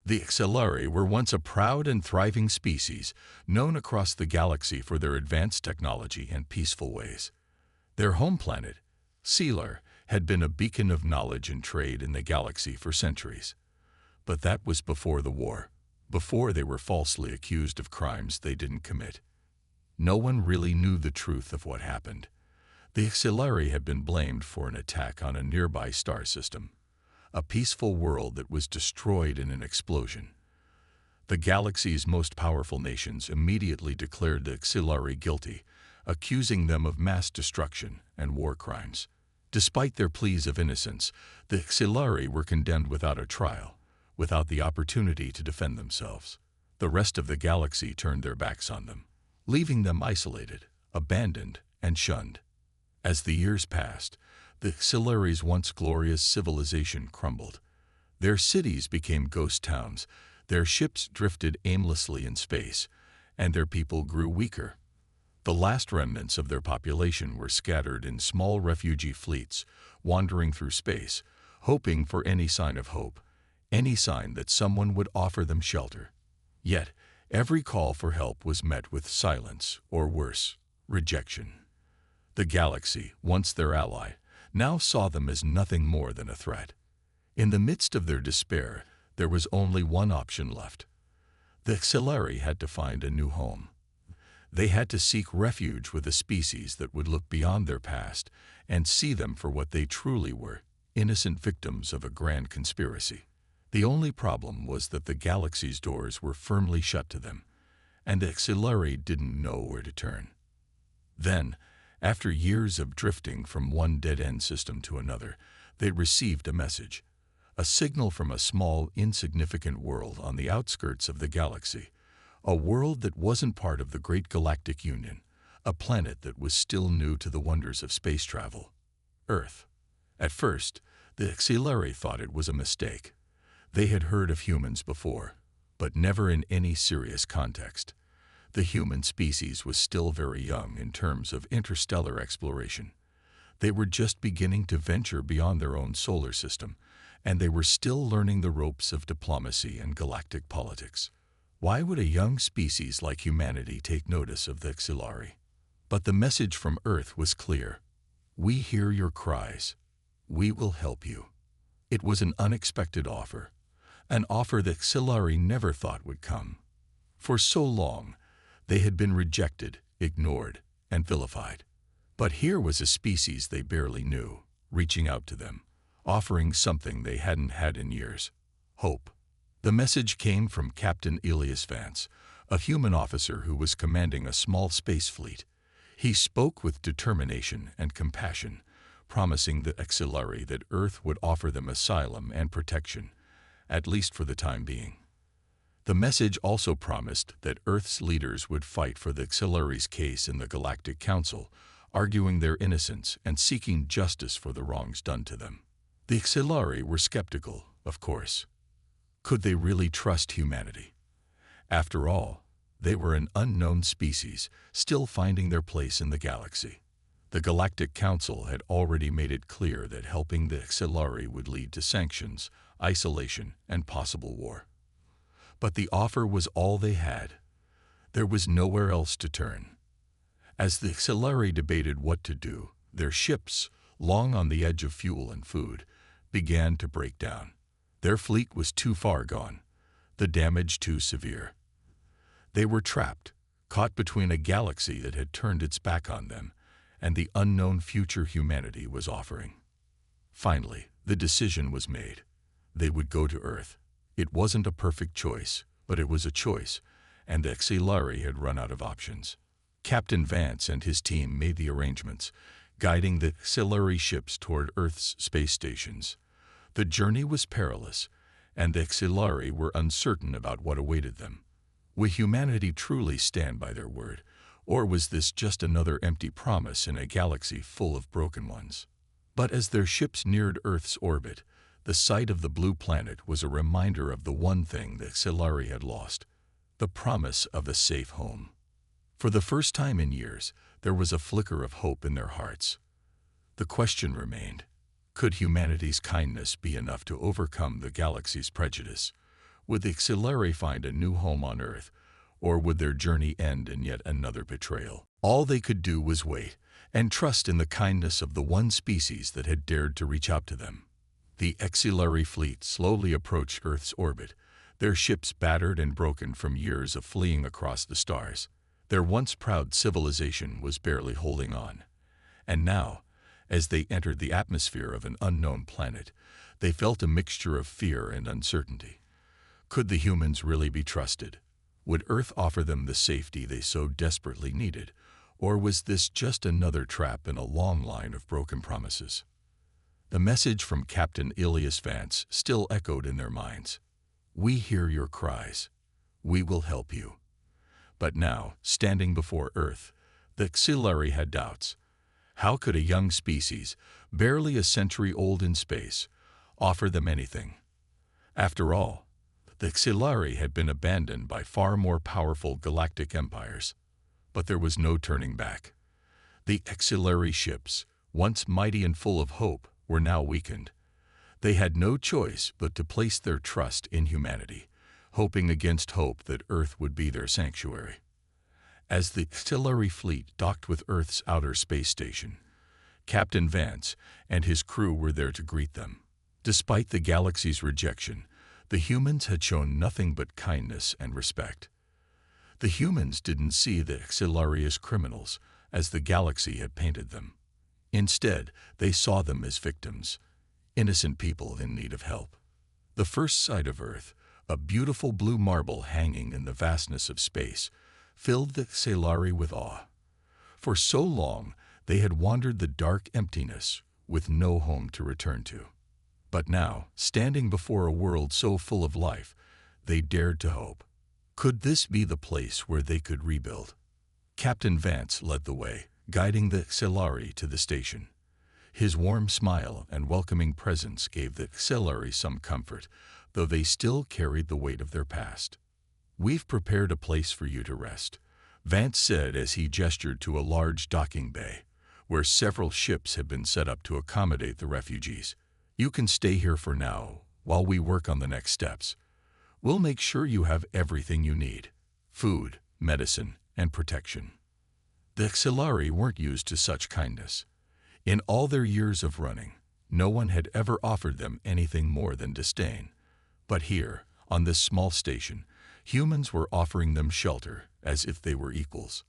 The Xelari were once a proud and thriving species, known across the galaxy for their advanced technology and peaceful ways. Their home planet, Sealar, had been a beacon of knowledge and trade in the galaxy for centuries. But that was before the war, before they were falsely accused of crimes they didn't commit. No one really knew the truth of what happened. The Xelari had been blamed for an attack on a nearby star system, a peaceful world that was destroyed in an explosion. The galaxy's most powerful nations immediately declared the Xelari guilty, accusing them of mass destruction and war crimes. Despite their pleas of innocence, the Xelari were condemned without a trial, without the opportunity to defend themselves. The rest of the galaxy turned their backs on them, leaving them isolated, abandoned, and shunned. As the years passed, the Xelari's once glorious civilization crumbled. Their cities became ghost towns, their ships drifted aimlessly in space, and their people grew weaker. The last remnants of their population were scattered in small refugee fleets, wandering through space, hoping for any sign of hope, any sign that someone would offer them shelter. Yet, every call for help was met with silence, or worse, rejection. The galaxy, once their ally, now saw them as nothing more than a threat. In the midst of their despair, there was only one option left. The Xelari had to find a new home. They had to seek refuge with a species that would look beyond their past and see them for what they truly were, innocent victims of a grand conspiracy. The only problem was that the galaxy's doors were firmly shut to them, and the Xelari didn't know where to turn. Then, after years of drifting from one dead-end system to another, they received a message, a signal from a small, insignificant world on the outskirts of the galaxy, a world that wasn't part of the Great Galactic Union, a planet that was still new to the wonders of space travel. Earth. At first, the Xelari thought it was a mistake. They had heard of humans before, but never in any serious context. The human species was still very young in terms of interstellar exploration. They were just beginning to venture beyond their own solar system, and they were still learning the ropes of diplomacy and galactic politics. Why would a young species like humanity take notice of the Xelari? But the message from Earth was clear. We hear your cries. We will help you. It was an unexpected offer, an offer that Xelari never thought would come. For so long, they had been rejected, ignored, and vilified. But here was a species they barely knew, reaching out to them, offering something they hadn't had in years: hope. The message came from Captain Elias Vance, a human officer who was commanding a small space fleet. He spoke with determination and compassion, promising the Xelari that Earth would offer them asylum and protection, at least for the time being. The message also promised that Earth's leaders would fight for the Xelari's case in the Galactic Council, arguing their innocence and seeking justice for the wrongs done to them. The Xelari were skeptical, of course. Could they really trust humanity? After all, they were an unknown species, still finding their place in the galaxy. The Galactic Council had already made it clear that helping the Xelari would lead to sanctions, isolation, and possible war. But the offer was all they had. There was nowhere else to turn. As the Xelari debated what to do, their ships, long on the edge of fuel and food, began to break down. Their fleet was too far gone, the damage too severe. They were trapped, caught between a galaxy that had turned its back on them and the unknown future humanity was offering. Finally, the decision was made. They would go to Earth. It wasn't a perfect choice, but it was a choice, and the Xelari had run out of options. Captain Vance and his team made the arrangements, guiding the Xelari ships toward Earth's space stations. The journey was perilous, and the Xelari were uncertain about what awaited them. Would humanity truly stand by their word, or was this just another empty promise in a galaxy full of broken ones? But as their ships neared Earth's orbit, the sight of the blue planet was a reminder of the one thing the Xelari had lost: the promise of a safe home. For the first time in years, there was a flicker of hope in their hearts. The question remained: could humanity's kindness be enough to overcome the galaxy's prejudice? Would the Xilari find a new home on Earth, or would their journey end in yet another betrayal? All they could do was wait and trust in the kindness of the one species that had dared to reach out to them. The Xilari fleet slowly approached Earth's orbit, their ships battered and broken from years of fleeing across the stars. Their once proud civilization was barely holding on. And now, as they entered the atmosphere of an unknown planet, they felt a mixture of fear and uncertainty. Could the humans really be trusted? Would Earth offer them the safety they so desperately needed? Or was this just another trap in a long line of broken promises? The message from Captain Ilias Vance still echoed in their minds. "We hear your cries. We will help you." But now, standing before Earth, the Xilari had doubts. How could a young species, barely a century old in space, offer them anything? After all, the Xilari had been abandoned by far more powerful galactic empires. But there was no turning back. The Xilari ships, once mighty and full of hope, were now weakened. They had no choice but to place their trust in humanity, hoping against hope that Earth would be their sanctuary. As the Xilari fleet docked with Earth's outer space station, Captain Vance and his crew were there to greet them. Despite the galaxy's rejection, the humans had shown nothing but kindness and respect. The humans didn't see the Xilari as criminals, as the galaxy had painted them. Instead, they saw them as victims, innocent people in need of help. The first sight of Earth, a beautiful blue marble hanging in the vastness of space, filled the Xilari with awe. For so long, they had wandered the dark emptiness with no home to return to. But now, standing before a world so full of life, they dared to hope. Could this be the place where they could rebuild? Captain Vance led the way, guiding the Xilari to the station. His warm smile and welcoming presence gave the Xilari some comfort, though they still carried the weight of their past. "We've prepared a place for you to rest," Vance said as he gestured to a large docking bay, where several ships had been set up to accommodate the refugees. "You can stay here for now, while we work on the next steps. We'll make sure you have everything you need: food, medicine, and protection." The Xilari weren't used to such kindness. In all their years of running, no one had ever offered them anything more than disdain. But here, on this small station, humans were offering them shelter as if they were equals.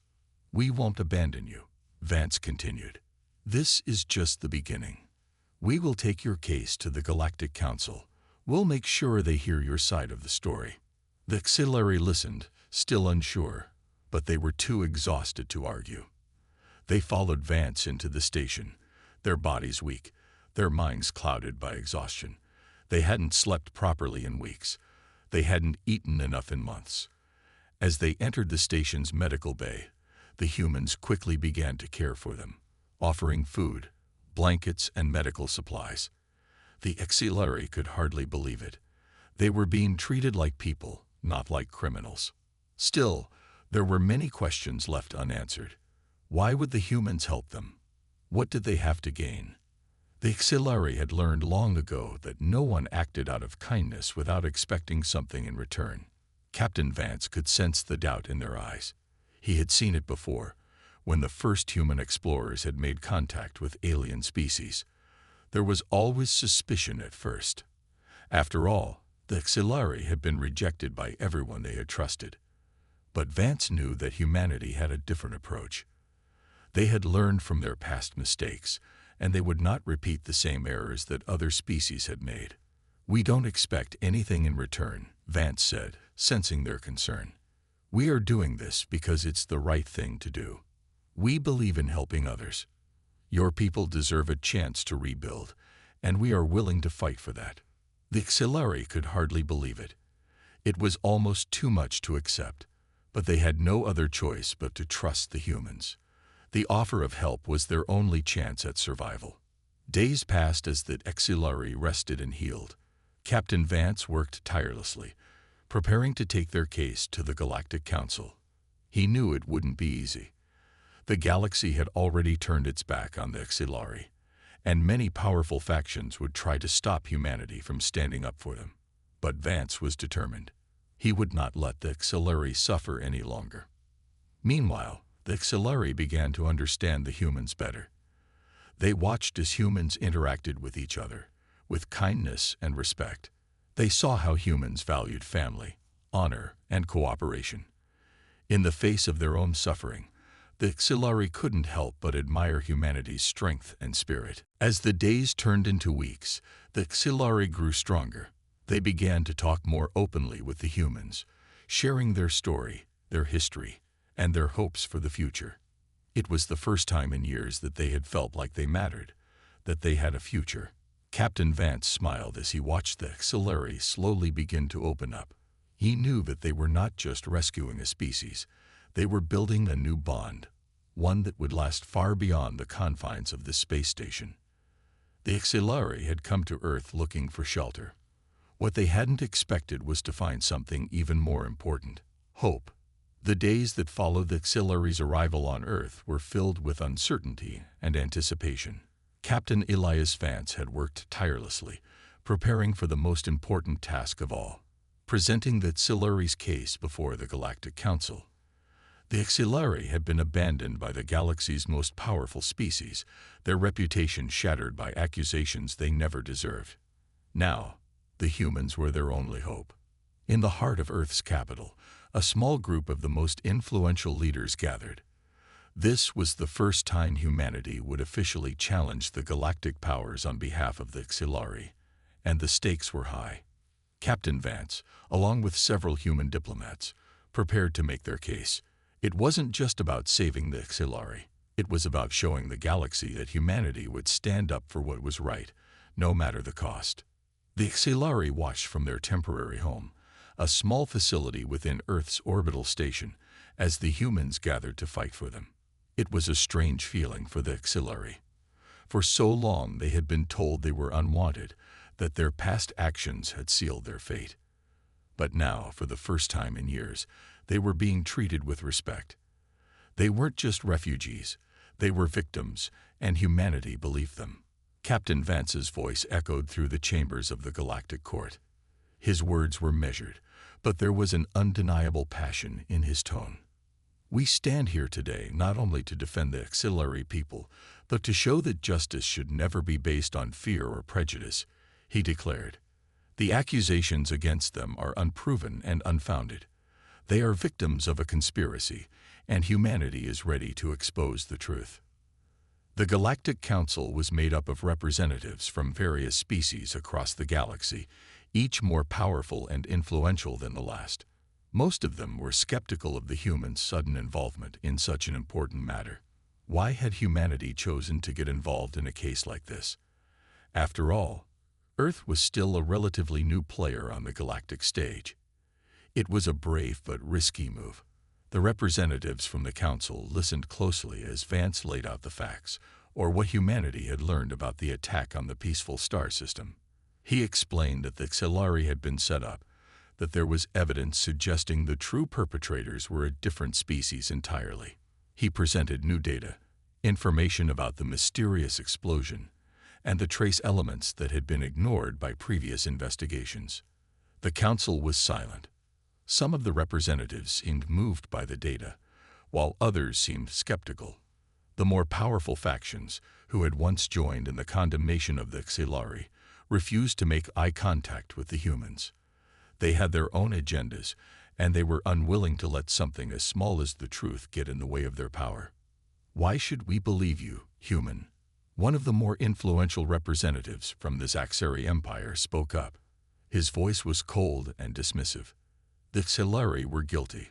"We won't abandon you," Vance continued. "This is just the beginning. We will take your case to the Galactic Council. We'll make sure they hear your side of the story." The Xilari listened, still unsure, but they were too exhausted to argue. They followed Vance into the station, their bodies weak, their minds clouded by exhaustion. They hadn't slept properly in weeks. They hadn't eaten enough in months. As they entered the station's medical bay, the humans quickly began to care for them, offering food, blankets, and medical supplies. The Xilari could hardly believe it. They were being treated like people, not like criminals. Still, there were many questions left unanswered. Why would the humans help them? What did they have to gain? The Xilari had learned long ago that no one acted out of kindness without expecting something in return. Captain Vance could sense the doubt in their eyes. He had seen it before, when the first human explorers had made contact with alien species. There was always suspicion at first. After all, the Xilari had been rejected by everyone they had trusted. But Vance knew that humanity had a different approach. They had learned from their past mistakes, and they would not repeat the same errors that other species had made. "We don't expect anything in return," Vance said, sensing their concern. "We are doing this because it's the right thing to do. We believe in helping others. Your people deserve a chance to rebuild, and we are willing to fight for that." The Xilari could hardly believe it. It was almost too much to accept, but they had no other choice but to trust the humans. The offer of help was their only chance at survival. Days passed as the Xilari rested and healed. Captain Vance worked tirelessly, preparing to take their case to the Galactic Council. He knew it wouldn't be easy. The galaxy had already turned its back on the Xilari, and many powerful factions would try to stop humanity from standing up for them. But Vance was determined. He would not let the Xilari suffer any longer. Meanwhile, the Xilari began to understand the humans better. They watched as humans interacted with each other, with kindness and respect. They saw how humans valued family, honor, and cooperation. In the face of their own suffering, the Xilari couldn't help but admire humanity's strength and spirit. As the days turned into weeks, the Xilari grew stronger. They began to talk more openly with the humans, sharing their story, their history, and their hopes for the future. It was the first time in years that they had felt like they mattered, that they had a future. Captain Vance smiled as he watched the Xilari slowly begin to open up. He knew that they were not just rescuing a species, they were building a new bond, one that would last far beyond the confines of this space station. The Xilari had come to Earth looking for shelter. What they hadn't expected was to find something even more important: hope. The days that followed the Xilari's arrival on Earth were filled with uncertainty and anticipation. Captain Elias Vance had worked tirelessly, preparing for the most important task of all: presenting the Xilari's case before the Galactic Council. The Xilari had been abandoned by the galaxy's most powerful species, their reputation shattered by accusations they never deserved. Now, the humans were their only hope. In the heart of Earth's capital, a small group of the most influential leaders gathered. This was the first time humanity would officially challenge the galactic powers on behalf of the Xilari, and the stakes were high. Captain Vance, along with several human diplomats, prepared to make their case. It wasn't just about saving the Xilari. It was about showing the galaxy that humanity would stand up for what was right, no matter the cost. The Xilari watched from their temporary home, a small facility within Earth's orbital station, as the humans gathered to fight for them. It was a strange feeling for the Xilari. For so long they had been told they were unwanted, that their past actions had sealed their fate. But now, for the first time in years, they were being treated with respect. They weren't just refugees, they were victims, and humanity believed them. Captain Vance's voice echoed through the chambers of the Galactic Court. His words were measured, but there was an undeniable passion in his tone. "We stand here today not only to defend the Xilari people, but to show that justice should never be based on fear or prejudice," he declared. "The accusations against them are unproven and unfounded. They are victims of a conspiracy, and humanity is ready to expose the truth." The Galactic Council was made up of representatives from various species across the galaxy, each more powerful and influential than the last. Most of them were skeptical of the humans' sudden involvement in such an important matter. Why had humanity chosen to get involved in a case like this? After all, Earth was still a relatively new player on the galactic stage. It was a brave but risky move. The representatives from the Council listened closely as Vance laid out the facts, or what humanity had learned about the attack on the peaceful star system. He explained that the Xilari had been set up, that there was evidence suggesting the true perpetrators were a different species entirely. He presented new data, information about the mysterious explosion, and the trace elements that had been ignored by previous investigations. The Council was silent. Some of the representatives seemed moved by the data, while others seemed skeptical. The more powerful factions, who had once joined in the condemnation of the Xilari, refused to make eye contact with the humans. They had their own agendas, and they were unwilling to let something as small as the truth get in the way of their power. "Why should we believe you, human?" One of the more influential representatives from the Xilari Empire spoke up. His voice was cold and dismissive. The Xilari were guilty.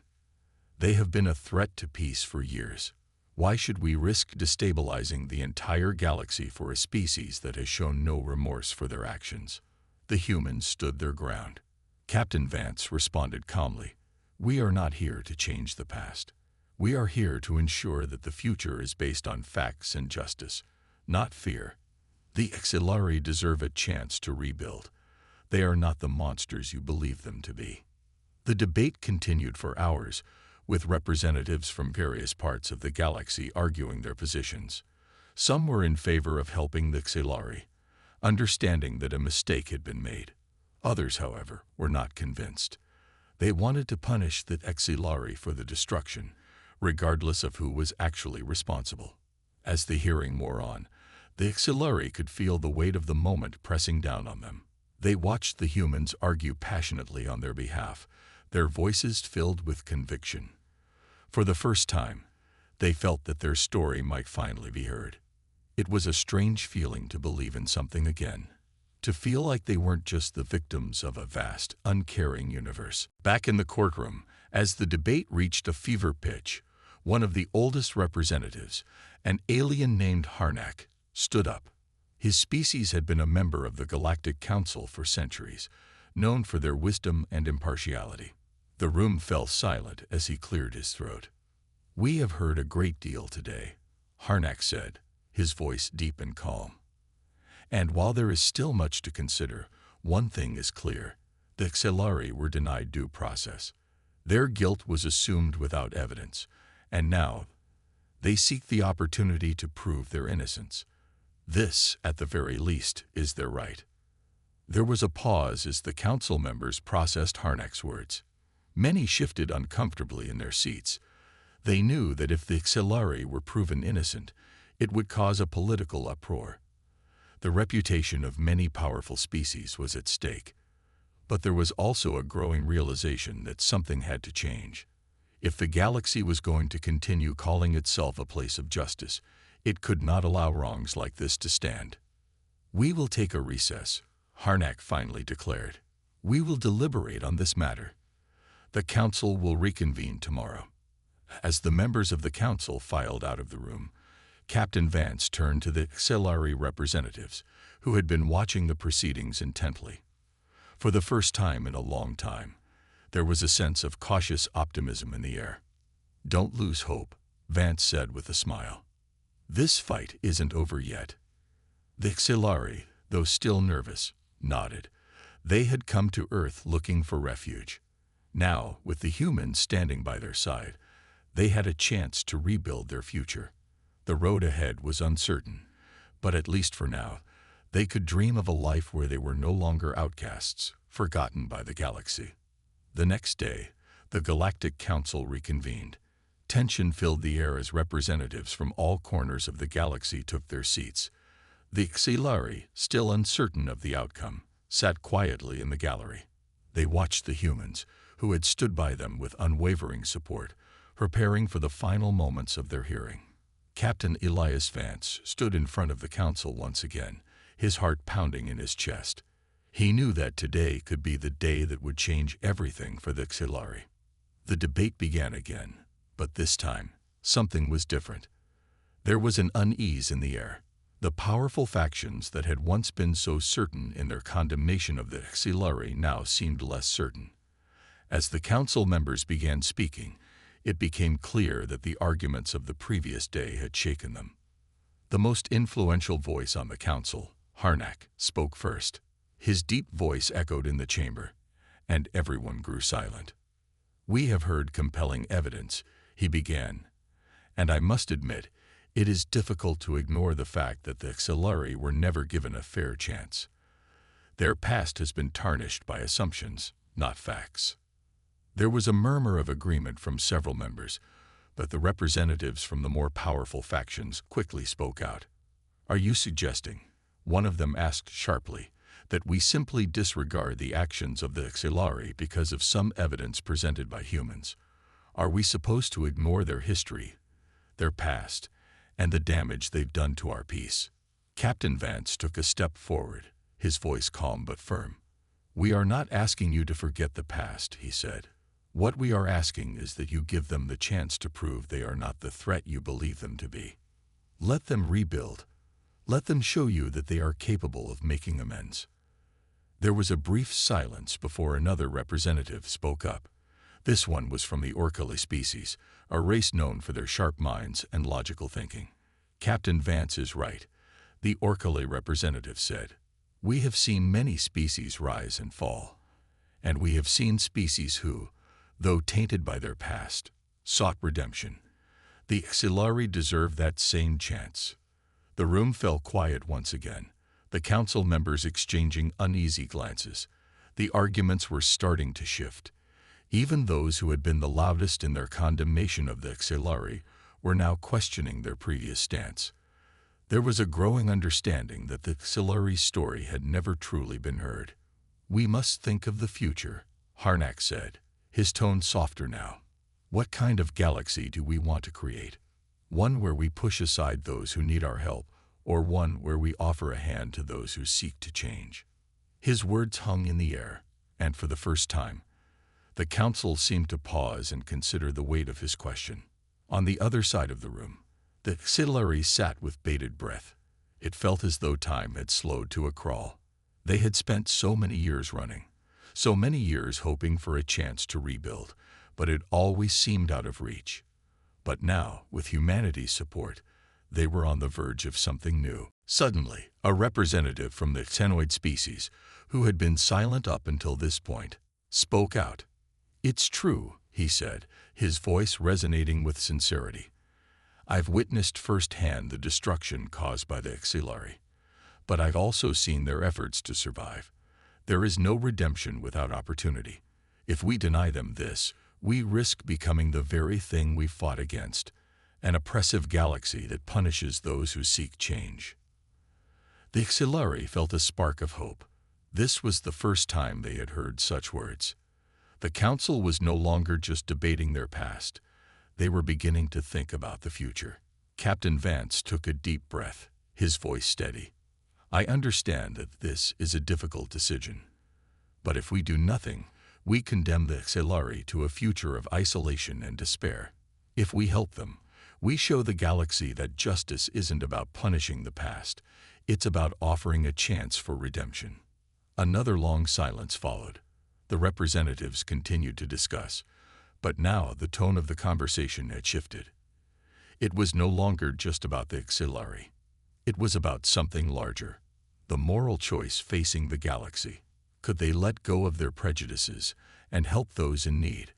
They have been a threat to peace for years. Why should we risk destabilizing the entire galaxy for a species that has shown no remorse for their actions? The humans stood their ground. Captain Vance responded calmly, "We are not here to change the past. We are here to ensure that the future is based on facts and justice, not fear. The Xilari deserve a chance to rebuild. They are not the monsters you believe them to be." The debate continued for hours, with representatives from various parts of the galaxy arguing their positions. Some were in favor of helping the Xilari, understanding that a mistake had been made, Others, however, were not convinced. They wanted to punish the Exilari for the destruction, regardless of who was actually responsible. As the hearing wore on, the Exilari could feel the weight of the moment pressing down on them. They watched the humans argue passionately on their behalf, their voices filled with conviction. For the first time, they felt that their story might finally be heard. It was a strange feeling to believe in something again, to feel like they weren't just the victims of a vast, uncaring universe. Back in the courtroom, as the debate reached a fever pitch, one of the oldest representatives, an alien named Harnack, stood up. His species had been a member of the Galactic Council for centuries, known for their wisdom and impartiality. The room fell silent as he cleared his throat. "We have heard a great deal today," Harnack said, his voice deep and calm. "And while there is still much to consider, one thing is clear. The Exilari were denied due process. Their guilt was assumed without evidence, and now they seek the opportunity to prove their innocence. This, at the very least, is their right." There was a pause as the council members processed Harnack's words. Many shifted uncomfortably in their seats. They knew that if the Exilari were proven innocent, it would cause a political uproar. The reputation of many powerful species was at stake. But there was also a growing realization that something had to change. If the galaxy was going to continue calling itself a place of justice, it could not allow wrongs like this to stand. "We will take a recess," Harnack finally declared. "We will deliberate on this matter. The council will reconvene tomorrow." As the members of the council filed out of the room, Captain Vance turned to the Exilari representatives, who had been watching the proceedings intently. For the first time in a long time, there was a sense of cautious optimism in the air. "Don't lose hope," Vance said with a smile. "This fight isn't over yet." The Exilari, though still nervous, nodded. They had come to Earth looking for refuge. Now, with the humans standing by their side, they had a chance to rebuild their future. The road ahead was uncertain, but at least for now, they could dream of a life where they were no longer outcasts, forgotten by the galaxy. The next day, the Galactic Council reconvened. Tension filled the air as representatives from all corners of the galaxy took their seats. The Exilari, still uncertain of the outcome, sat quietly in the gallery. They watched the humans, who had stood by them with unwavering support, preparing for the final moments of their hearing. Captain Elias Vance stood in front of the council once again, his heart pounding in his chest. He knew that today could be the day that would change everything for the Exilari. The debate began again, but this time, something was different. There was an unease in the air. The powerful factions that had once been so certain in their condemnation of the Exilari now seemed less certain. As the council members began speaking, it became clear that the arguments of the previous day had shaken them. The most influential voice on the council, Harnack, spoke first. His deep voice echoed in the chamber, and everyone grew silent. "We have heard compelling evidence," he began, "and I must admit, it is difficult to ignore the fact that the Exilari were never given a fair chance. Their past has been tarnished by assumptions, not facts." There was a murmur of agreement from several members, but the representatives from the more powerful factions quickly spoke out. "Are you suggesting," one of them asked sharply, "that we simply disregard the actions of the Exilari because of some evidence presented by humans? Are we supposed to ignore their history, their past, and the damage they've done to our peace?" Captain Vance took a step forward, his voice calm but firm. "We are not asking you to forget the past," he said. "What we are asking is that you give them the chance to prove they are not the threat you believe them to be. Let them rebuild. Let them show you that they are capable of making amends." There was a brief silence before another representative spoke up. This one was from the Orcali species, a race known for their sharp minds and logical thinking. "Captain Vance is right," the Orcali representative said. "We have seen many species rise and fall, and we have seen species who, though tainted by their past, sought redemption. The Exilari deserve that same chance." The room fell quiet once again, the council members exchanging uneasy glances. The arguments were starting to shift. Even those who had been the loudest in their condemnation of the Xilari were now questioning their previous stance. There was a growing understanding that the Xilari's story had never truly been heard. "We must think of the future," Harnack said, his tone softer now. "What kind of galaxy do we want to create? One where we push aside those who need our help, or one where we offer a hand to those who seek to change?" His words hung in the air, and for the first time, the council seemed to pause and consider the weight of his question. On the other side of the room, the Xilari sat with bated breath. It felt as though time had slowed to a crawl. They had spent so many years running, so many years hoping for a chance to rebuild, but it always seemed out of reach. But now, with humanity's support, they were on the verge of something new. Suddenly, a representative from the xenoid species, who had been silent up until this point, spoke out. "It's true," he said, his voice resonating with sincerity. "I've witnessed firsthand the destruction caused by the Xilari, but I've also seen their efforts to survive. There is no redemption without opportunity. If we deny them this, we risk becoming the very thing we fought against, an oppressive galaxy that punishes those who seek change." The Xilari felt a spark of hope. This was the first time they had heard such words. The council was no longer just debating their past. They were beginning to think about the future. Captain Vance took a deep breath, his voice steady. "I understand that this is a difficult decision. But if we do nothing, we condemn the Xilari to a future of isolation and despair. If we help them, we show the galaxy that justice isn't about punishing the past. It's about offering a chance for redemption." Another long silence followed. The representatives continued to discuss, but now the tone of the conversation had shifted. It was no longer just about the Xilari. It was about something larger, the moral choice facing the galaxy. Could they let go of their prejudices and help those in need,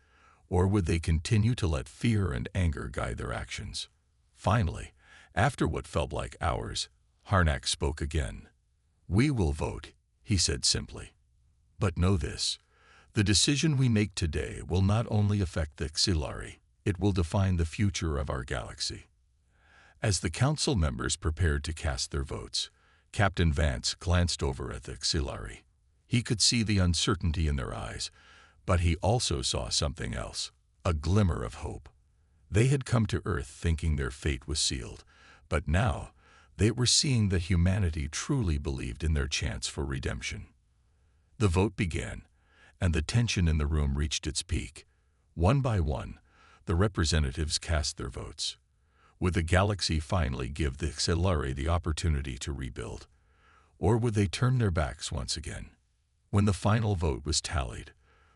or would they continue to let fear and anger guide their actions? Finally, after what felt like hours, Harnack spoke again. "We will vote," he said simply. "But know this. The decision we make today will not only affect the Xilari, it will define the future of our galaxy." As the council members prepared to cast their votes, Captain Vance glanced over at the Xilari. He could see the uncertainty in their eyes, but he also saw something else, a glimmer of hope. They had come to Earth thinking their fate was sealed, but now they were seeing that humanity truly believed in their chance for redemption. The vote began, and the tension in the room reached its peak. One by one, the representatives cast their votes. Would the galaxy finally give the Xilari the opportunity to rebuild? Or would they turn their backs once again? When the final vote was tallied,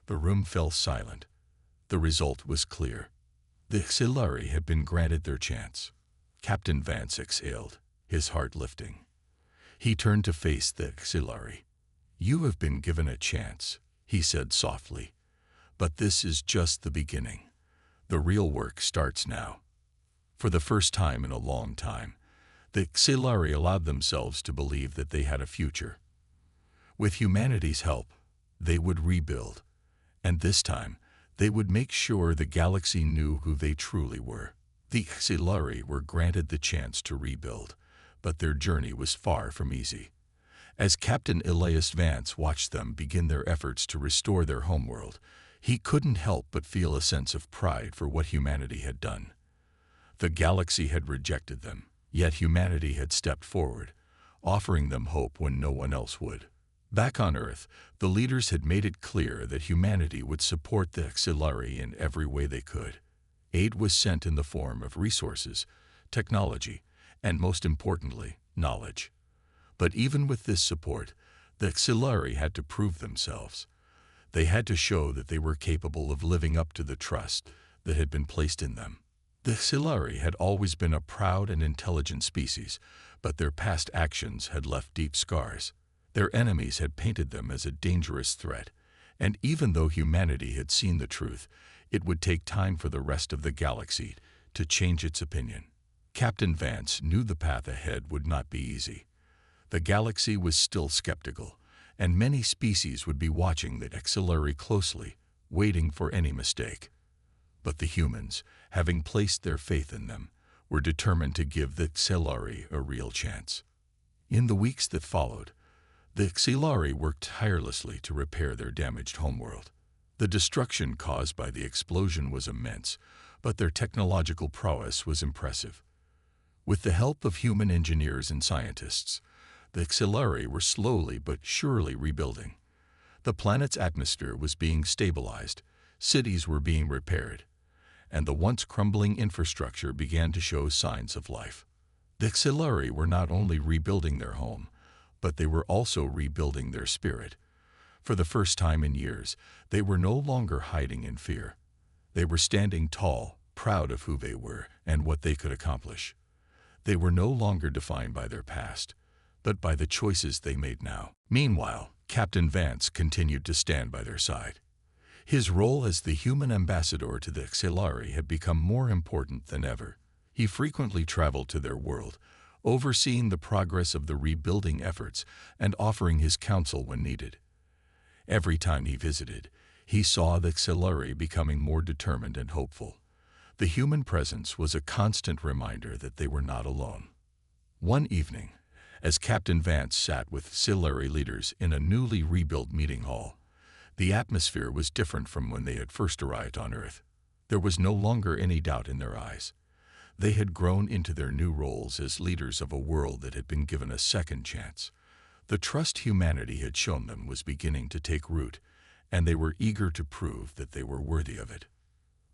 the room fell silent. The result was clear. The Xilari had been granted their chance. Captain Vance exhaled, his heart lifting. He turned to face the Xilari. "You have been given a chance," he said softly. "But this is just the beginning. The real work starts now." For the first time in a long time, the Xilari allowed themselves to believe that they had a future. With humanity's help, they would rebuild, and this time, they would make sure the galaxy knew who they truly were. The Xilari were granted the chance to rebuild, but their journey was far from easy. As Captain Elias Vance watched them begin their efforts to restore their homeworld, he couldn't help but feel a sense of pride for what humanity had done. The galaxy had rejected them, yet humanity had stepped forward, offering them hope when no one else would. Back on Earth, the leaders had made it clear that humanity would support the Xilari in every way they could. Aid was sent in the form of resources, technology, and most importantly, knowledge. But even with this support, the Xilari had to prove themselves. They had to show that they were capable of living up to the trust that had been placed in them. The Xilari had always been a proud and intelligent species, but their past actions had left deep scars. Their enemies had painted them as a dangerous threat, and even though humanity had seen the truth, it would take time for the rest of the galaxy to change its opinion. Captain Vance knew the path ahead would not be easy. The galaxy was still skeptical, and many species would be watching the Xilari closely, waiting for any mistake. But the humans, having placed their faith in them, were determined to give the Xilari a real chance. In the weeks that followed, the Xilari worked tirelessly to repair their damaged homeworld. The destruction caused by the explosion was immense, but their technological prowess was impressive. With the help of human engineers and scientists, the Xilari were slowly but surely rebuilding. The planet's atmosphere was being stabilized, cities were being repaired, and the once crumbling infrastructure began to show signs of life. The Xilari were not only rebuilding their home, but they were also rebuilding their spirit. For the first time in years, they were no longer hiding in fear. They were standing tall, proud of who they were and what they could accomplish. They were no longer defined by their past, but by the choices they made now. Meanwhile, Captain Vance continued to stand by their side. His role as the human ambassador to the Xilari had become more important than ever. He frequently traveled to their world, overseeing the progress of the rebuilding efforts and offering his counsel when needed. Every time he visited, he saw the Xilari becoming more determined and hopeful. The human presence was a constant reminder that they were not alone. One evening, as Captain Vance sat with Xilari leaders in a newly rebuilt meeting hall, the atmosphere was different from when they had first arrived on Earth. There was no longer any doubt in their eyes. They had grown into their new roles as leaders of a world that had been given a second chance. The trust humanity had shown them was beginning to take root, and they were eager to prove that they were worthy of it.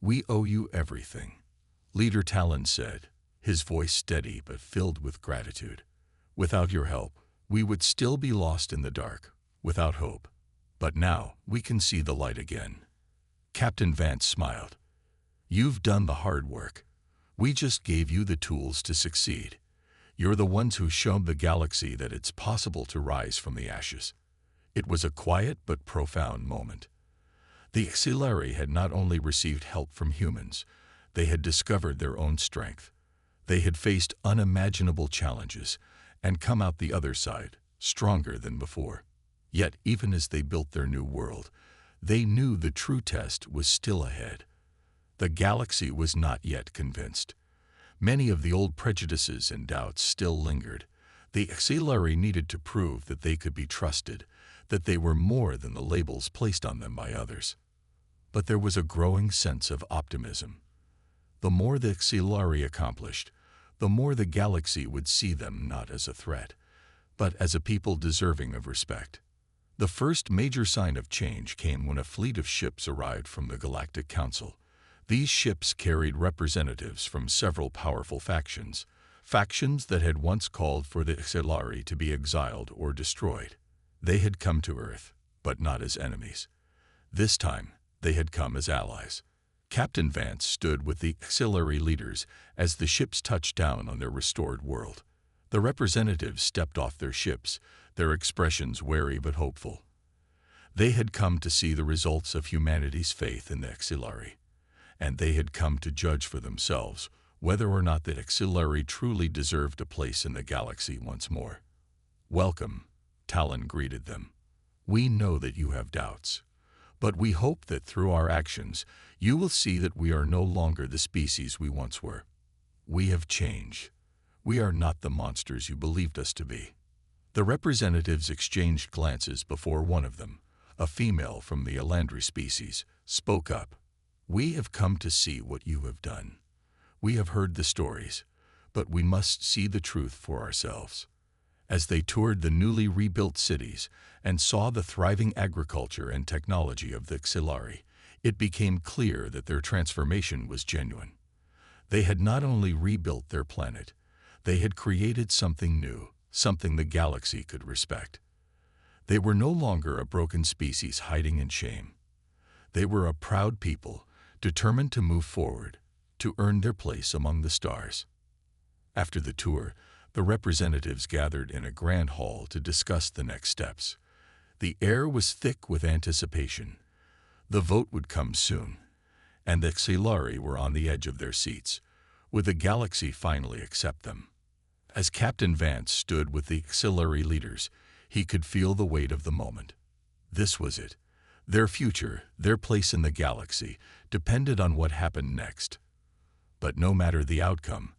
"We owe you everything," Leader Talon said, his voice steady but filled with gratitude. "Without your help, we would still be lost in the dark, without hope. But now we can see the light again." Captain Vance smiled. "You've done the hard work. We just gave you the tools to succeed. You're the ones who showed the galaxy that it's possible to rise from the ashes." It was a quiet but profound moment. The Xilari had not only received help from humans, they had discovered their own strength. They had faced unimaginable challenges and come out the other side, stronger than before. Yet, even as they built their new world, they knew the true test was still ahead. The galaxy was not yet convinced. Many of the old prejudices and doubts still lingered. The Xilari needed to prove that they could be trusted, that they were more than the labels placed on them by others. But there was a growing sense of optimism. The more the Xilari accomplished, the more the galaxy would see them not as a threat, but as a people deserving of respect. The first major sign of change came when a fleet of ships arrived from the Galactic Council. These ships carried representatives from several powerful factions that had once called for the Xilari to be exiled or destroyed. They had come to Earth, but not as enemies. This time, they had come as allies. Captain Vance stood with the Xilari leaders as the ships touched down on their restored world. The representatives stepped off their ships, their expressions wary but hopeful. They had come to see the results of humanity's faith in the Xilari, and they had come to judge for themselves whether or not the Xilari truly deserved a place in the galaxy once more. "Welcome," Talon greeted them. "We know that you have doubts, but we hope that through our actions you will see that we are no longer the species we once were. We have changed. We are not the monsters you believed us to be." The representatives exchanged glances before one of them, a female from the Elandri species, spoke up. "We have come to see what you have done. We have heard the stories, but we must see the truth for ourselves." As they toured the newly rebuilt cities and saw the thriving agriculture and technology of the Xilari, it became clear that their transformation was genuine. They had not only rebuilt their planet, they had created something new, something the galaxy could respect. They were no longer a broken species hiding in shame. They were a proud people, determined to move forward, to earn their place among the stars. After the tour, the representatives gathered in a grand hall to discuss the next steps. The air was thick with anticipation. The vote would come soon, and the Xilari were on the edge of their seats. Would the galaxy finally accept them? As Captain Vance stood with the Xilari leaders, He could feel the weight of the moment. This was it. Their future, their place in the galaxy, depended on what happened next. But no matter the outcome,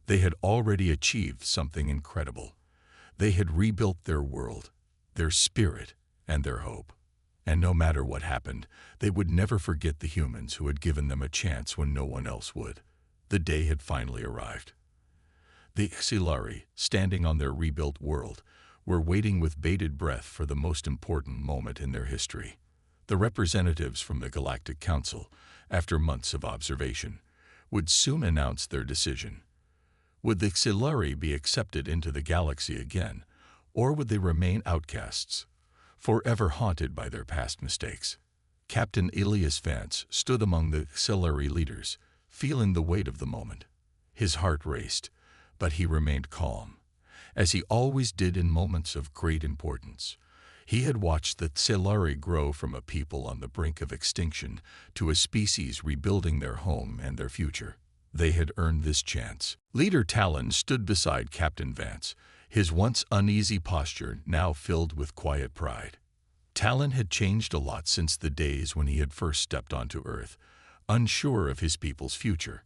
they had already achieved something incredible. They had rebuilt their world, their spirit, and their hope. And no matter what happened, they would never forget the humans who had given them a chance when no one else would. The day had finally arrived. The Xilari, standing on their rebuilt world, were waiting with bated breath for the most important moment in their history. The representatives from the Galactic Council, after months of observation, would soon announce their decision. Would the Xilari be accepted into the galaxy again, or would they remain outcasts, forever haunted by their past mistakes? Captain Elias Vance stood among the Xilari leaders, feeling the weight of the moment. His heart raced, but he remained calm, as he always did in moments of great importance. He had watched the Xilari grow from a people on the brink of extinction to a species rebuilding their home and their future. They had earned this chance. Leader Talon stood beside Captain Vance, his once uneasy posture now filled with quiet pride. Talon had changed a lot since the days when he had first stepped onto Earth, unsure of his people's future.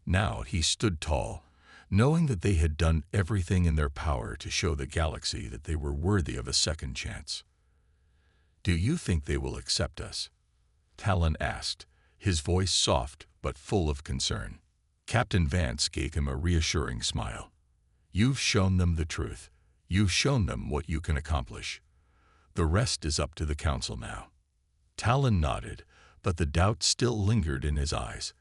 Now he stood tall, knowing that they had done everything in their power to show the galaxy that they were worthy of a second chance. "Do you think they will accept us?" Talon asked, his voice soft but full of concern. Captain Vance gave him a reassuring smile. "You've shown them the truth. You've shown them what you can accomplish. The rest is up to the Council now." Talon nodded, but the doubt still lingered in his eyes.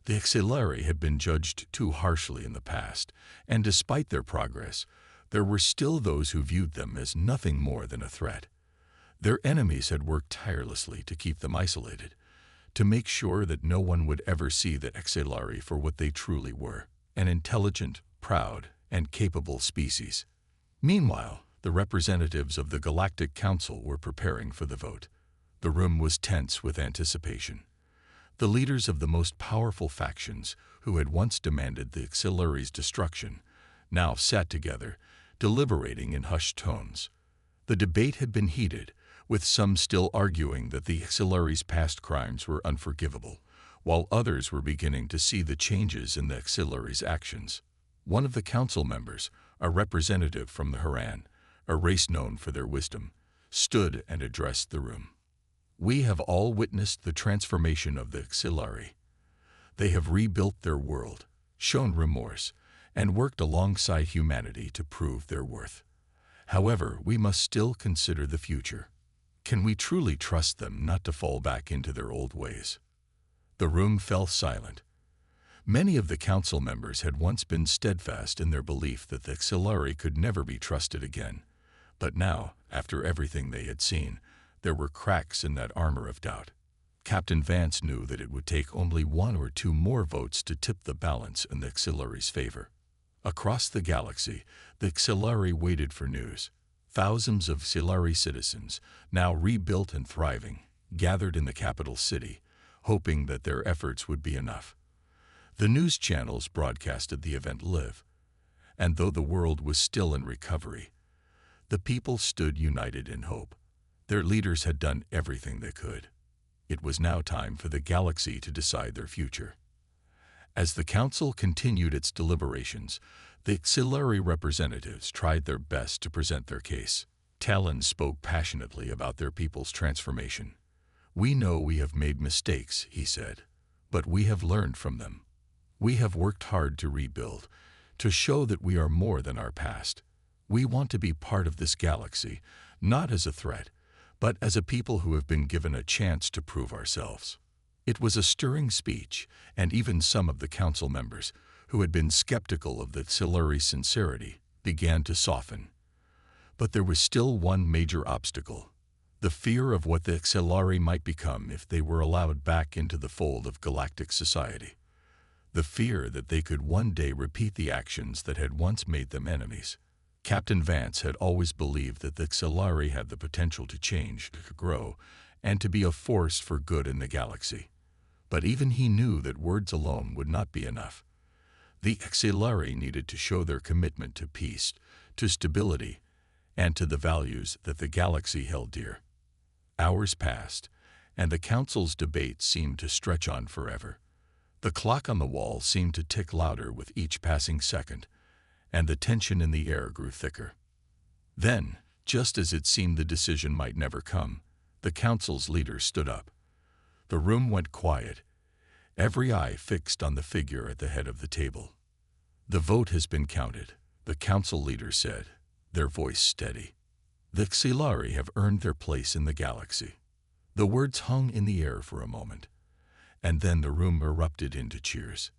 The Xilari had been judged too harshly in the past, and despite their progress, there were still those who viewed them as nothing more than a threat. Their enemies had worked tirelessly to keep them isolated, to make sure that no one would ever see the Xilari for what they truly were, an intelligent, proud, and capable species. Meanwhile, the representatives of the Galactic Council were preparing for the vote. The room was tense with anticipation. The leaders of the most powerful factions, who had once demanded the Xilari's destruction, now sat together, deliberating in hushed tones. The debate had been heated, with some still arguing that the Xilari's past crimes were unforgivable, while others were beginning to see the changes in the Xilari's actions. One of the council members, a representative from the Haran, a race known for their wisdom, stood and addressed the room. "We have all witnessed the transformation of the Xilari. They have rebuilt their world, shown remorse, and worked alongside humanity to prove their worth. However, we must still consider the future. Can we truly trust them not to fall back into their old ways?" The room fell silent. Many of the council members had once been steadfast in their belief that the Xilari could never be trusted again. But now, after everything they had seen, there were cracks in that armor of doubt. Captain Vance knew that it would take only one or two more votes to tip the balance in the Xilari's favor. Across the galaxy, the Xilari waited for news. Thousands of Xilari citizens, now rebuilt and thriving, gathered in the capital city, hoping that their efforts would be enough. The news channels broadcasted the event live, and though the world was still in recovery, the people stood united in hope. Their leaders had done everything they could. It was now time for the galaxy to decide their future. As the council continued its deliberations, the Xilari representatives tried their best to present their case. Talon spoke passionately about their people's transformation. "We know we have made mistakes," he said, "but we have learned from them. We have worked hard to rebuild, to show that we are more than our past. We want to be part of this galaxy, not as a threat, but as a people who have been given a chance to prove ourselves." It was a stirring speech, and even some of the council members, who had been skeptical of the Xilari's sincerity, began to soften. But there was still one major obstacle: the fear of what the Xilari might become if they were allowed back into the fold of galactic society. The fear that they could one day repeat the actions that had once made them enemies. Captain Vance had always believed that the Xilari had the potential to change, to grow, and to be a force for good in the galaxy. But even he knew that words alone would not be enough. The Xilari needed to show their commitment to peace, to stability, and to the values that the galaxy held dear. Hours passed, and the council's debate seemed to stretch on forever. The clock on the wall seemed to tick louder with each passing second, and the tension in the air grew thicker. Then, just as it seemed the decision might never come, the council's leader stood up. The room went quiet, every eye fixed on the figure at the head of the table. "The vote has been counted," the council leader said, their voice steady. "The Xilari have earned their place in the galaxy." The words hung in the air for a moment, and then the room erupted into cheers.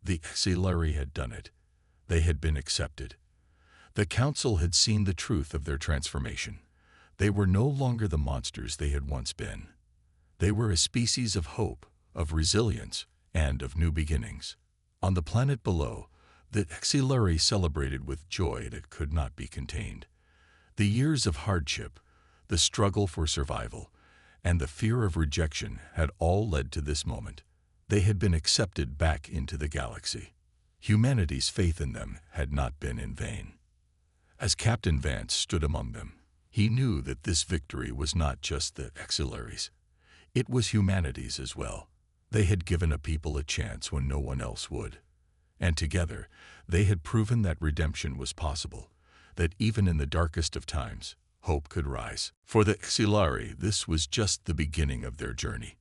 The Xilari had done it. They had been accepted. The council had seen the truth of their transformation. They were no longer the monsters they had once been. They were a species of hope, of resilience, and of new beginnings. On the planet below, the Xilari celebrated with joy that could not be contained. The years of hardship, the struggle for survival, and the fear of rejection had all led to this moment. They had been accepted back into the galaxy. Humanity's faith in them had not been in vain. As Captain Vance stood among them, he knew that this victory was not just the Xilari's. It was humanity's as well. They had given a people a chance when no one else would. And together, they had proven that redemption was possible, that even in the darkest of times, hope could rise. For the Xilari, this was just the beginning of their journey.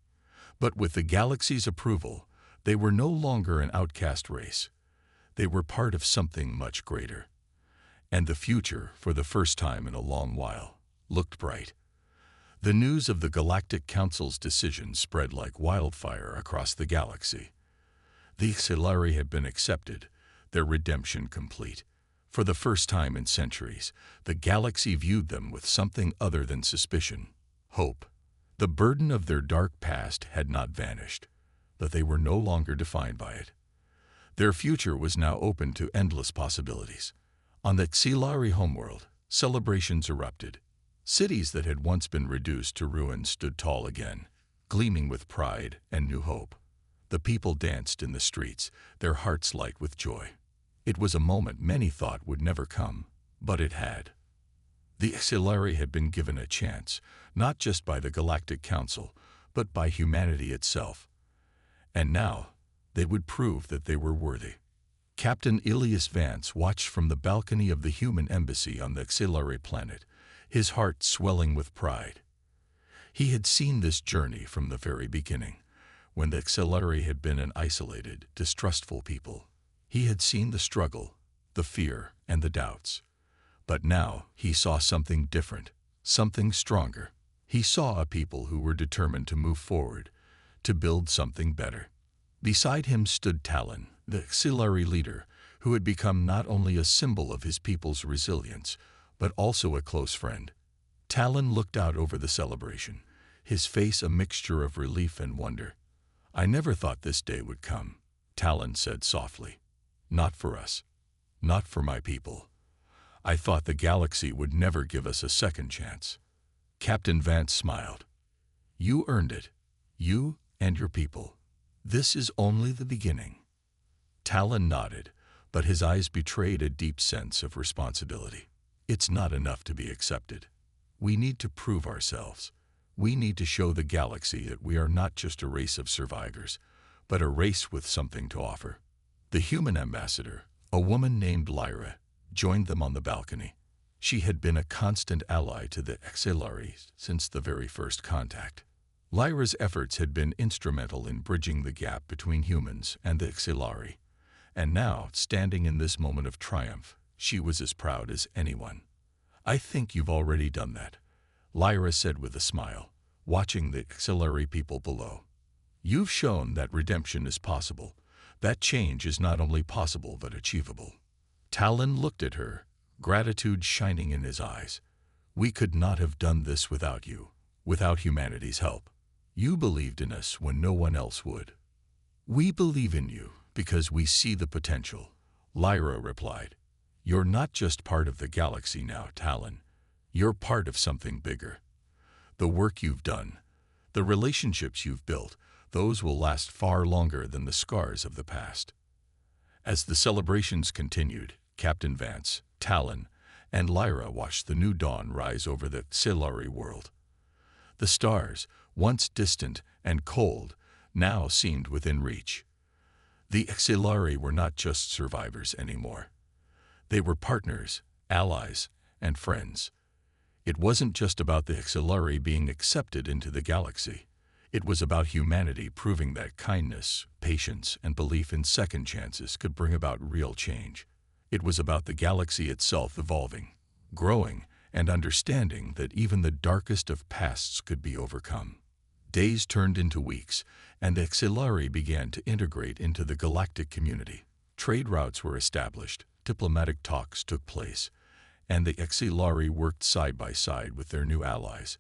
But with the galaxy's approval, they were no longer an outcast race. They were part of something much greater. And the future, for the first time in a long while, looked bright. The news of the Galactic Council's decision spread like wildfire across the galaxy. The Xilari had been accepted, their redemption complete. For the first time in centuries, the galaxy viewed them with something other than suspicion, hope. The burden of their dark past had not vanished, but they were no longer defined by it. Their future was now open to endless possibilities. On the Xilari homeworld, celebrations erupted. Cities that had once been reduced to ruins stood tall again, gleaming with pride and new hope. The people danced in the streets, their hearts light with joy. It was a moment many thought would never come, but it had. The Xilari had been given a chance, not just by the Galactic Council, but by humanity itself. And now, they would prove that they were worthy. Captain Ilias Vance watched from the balcony of the human embassy on the Xilari planet, his heart swelling with pride. He had seen this journey from the very beginning, when the Xilari had been an isolated, distrustful people. He had seen the struggle, the fear, and the doubts. But now he saw something different, something stronger. He saw a people who were determined to move forward, to build something better. Beside him stood Talon, the Xilari leader, who had become not only a symbol of his people's resilience, but also a close friend. Talon looked out over the celebration, his face a mixture of relief and wonder. "I never thought this day would come," Talon said softly. "Not for us. Not for my people. I thought the galaxy would never give us a second chance." Captain Vance smiled. "You earned it. You and your people. This is only the beginning." Talon nodded, but his eyes betrayed a deep sense of responsibility. "It's not enough to be accepted. We need to prove ourselves. We need to show the galaxy that we are not just a race of survivors, but a race with something to offer." The human ambassador, a woman named Lyra, joined them on the balcony. She had been a constant ally to the Xilari since the very first contact. Lyra's efforts had been instrumental in bridging the gap between humans and the Xilari. And now, standing in this moment of triumph, she was as proud as anyone. "I think you've already done that," Lyra said with a smile, watching the Xilari people below. "You've shown that redemption is possible, that change is not only possible but achievable." Talon looked at her, gratitude shining in his eyes. "We could not have done this without you, without humanity's help. You believed in us when no one else would." "We believe in you because we see the potential," Lyra replied. "You're not just part of the galaxy now, Talon. You're part of something bigger. The work you've done, the relationships you've built, those will last far longer than the scars of the past." As the celebrations continued, Captain Vance, Talon, and Lyra watched the new dawn rise over the Xilari world. The stars, once distant and cold, now seemed within reach. The Xilari were not just survivors anymore. They were partners, allies, and friends. It wasn't just about the Xilari being accepted into the galaxy. It was about humanity proving that kindness, patience, and belief in second chances could bring about real change. It was about the galaxy itself evolving, growing, and understanding that even the darkest of pasts could be overcome. Days turned into weeks, and the Xilari began to integrate into the galactic community. Trade routes were established, diplomatic talks took place, and the Xilari worked side by side with their new allies,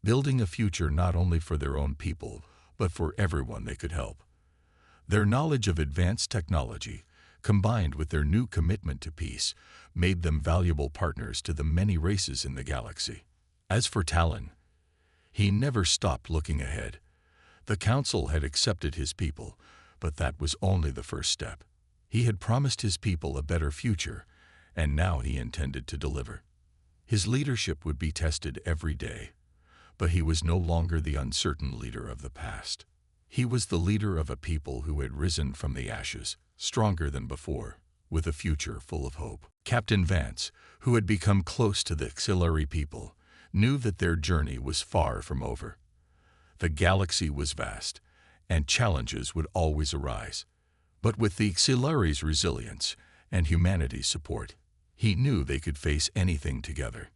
building a future not only for their own people, but for everyone they could help. Their knowledge of advanced technology, combined with their new commitment to peace, made them valuable partners to the many races in the galaxy. As for Talon, he never stopped looking ahead. The Council had accepted his people, but that was only the first step. He had promised his people a better future, and now he intended to deliver. His leadership would be tested every day, but he was no longer the uncertain leader of the past. He was the leader of a people who had risen from the ashes, stronger than before, with a future full of hope. Captain Vance, who had become close to the Xilari people, knew that their journey was far from over. The galaxy was vast, and challenges would always arise. But with the Xilari's resilience and humanity's support, he knew they could face anything together.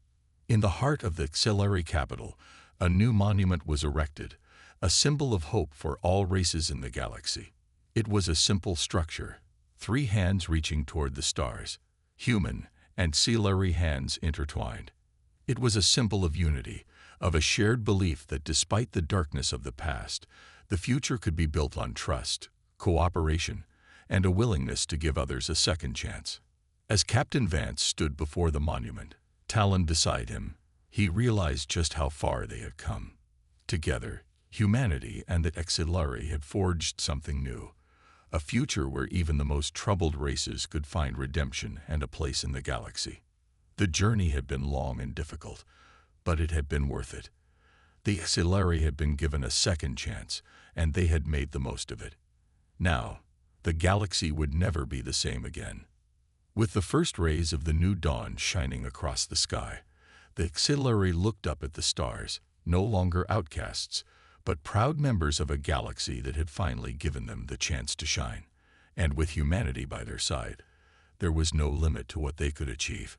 In the heart of the Xilari capital, a new monument was erected, a symbol of hope for all races in the galaxy. It was a simple structure, 3 hands reaching toward the stars, human and Xilari hands intertwined. It was a symbol of unity, of a shared belief that despite the darkness of the past, the future could be built on trust, cooperation, and a willingness to give others a second chance. As Captain Vance stood before the monument, Talon beside him, he realized just how far they had come. Together, humanity and the Xilari had forged something new, a future where even the most troubled races could find redemption and a place in the galaxy. The journey had been long and difficult, but it had been worth it. The Xilari had been given a second chance, and they had made the most of it. Now, the galaxy would never be the same again. With the first rays of the new dawn shining across the sky, the Xilari looked up at the stars, no longer outcasts, but proud members of a galaxy that had finally given them the chance to shine. And with humanity by their side, there was no limit to what they could achieve.